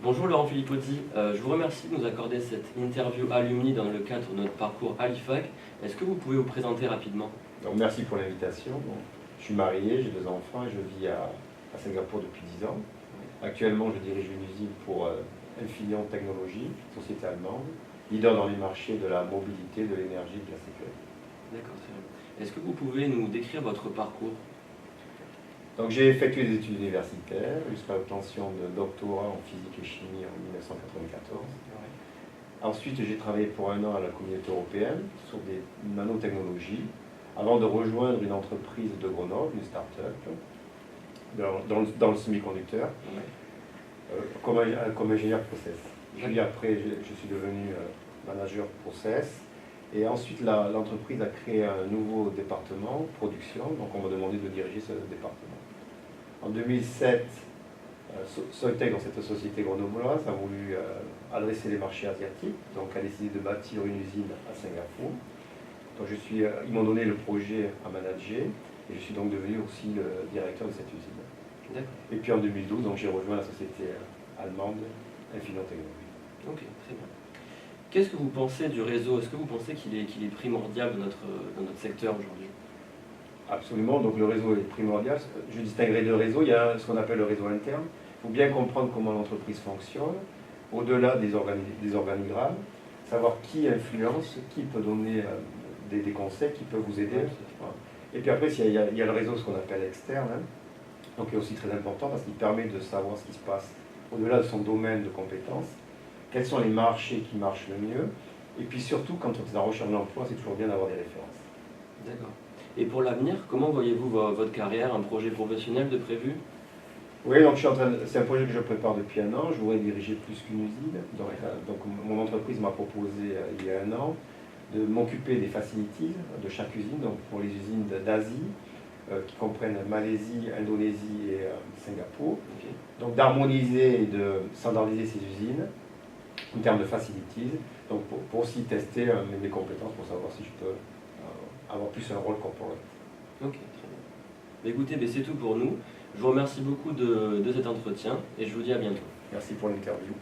Bonjour Laurent Filippotti, je vous remercie de nous accorder cette interview alumni dans le cadre de notre parcours à l'IFAC. Est-ce que vous pouvez vous présenter rapidement? Donc, merci pour l'invitation. Je suis marié, j'ai 2 enfants et je vis à Singapour depuis 10 ans. Actuellement, je dirige une usine pour Infineon Technologies, société allemande, leader dans les marchés de la mobilité, de l'énergie et de la sécurité. D'accord, très bien. Est-ce que vous pouvez nous décrire votre parcours? Donc, j'ai effectué des études universitaires jusqu'à l'obtention de doctorat en physique et chimie en 1994. Ensuite, j'ai travaillé pour 1 an à la Communauté européenne sur des nanotechnologies, avant de rejoindre une entreprise de Grenoble, une start-up, dans le semi-conducteur, comme ingénieur process. Puis après, je suis devenu manager process. Et ensuite, l'entreprise a créé un nouveau département, production, donc on m'a demandé de diriger ce département. En 2007, Soitec, dans cette société grenobloise, a voulu adresser les marchés asiatiques, donc a décidé de bâtir une usine à Singapour. Donc ils m'ont donné le projet à manager, et je suis donc devenu aussi le directeur de cette usine. Et puis en 2012, j'ai rejoint la société allemande Infineon Technologies. Ok, très bien. Qu'est-ce que vous pensez du réseau? Est-ce que vous pensez qu'il est primordial dans notre secteur aujourd'hui? Absolument, donc le réseau est primordial. Je distinguerai 2 réseaux. Il y a ce qu'on appelle le réseau interne. Il faut bien comprendre comment l'entreprise fonctionne, au-delà des organigrammes, savoir qui influence, qui peut donner des conseils, qui peut vous aider. Voilà. Et puis après, il y a le réseau, ce qu'on appelle externe, donc qui est aussi très important parce qu'il permet de savoir ce qui se passe au-delà de son domaine de compétences, quels sont les marchés qui marchent le mieux, et puis surtout, quand on est en recherche d'emploi, c'est toujours bien d'avoir des références. D'accord. Et pour l'avenir, comment voyez-vous votre carrière, un projet professionnel de prévu? Oui, donc c'est un projet que je prépare depuis 1 an. Je voudrais diriger plus qu'une usine. Donc mon entreprise m'a proposé il y a 1 an de m'occuper des facilities de chaque usine, donc pour les usines d'Asie, qui comprennent Malaisie, Indonésie et Singapour. Okay. Donc d'harmoniser et de standardiser ces usines en termes de facilities, donc pour aussi tester mes compétences, pour savoir si je peux avoir plus un rôle corporate. Ok, très bien. Écoutez, c'est tout pour nous. Je vous remercie beaucoup de cet entretien et je vous dis à bientôt. Merci pour l'interview.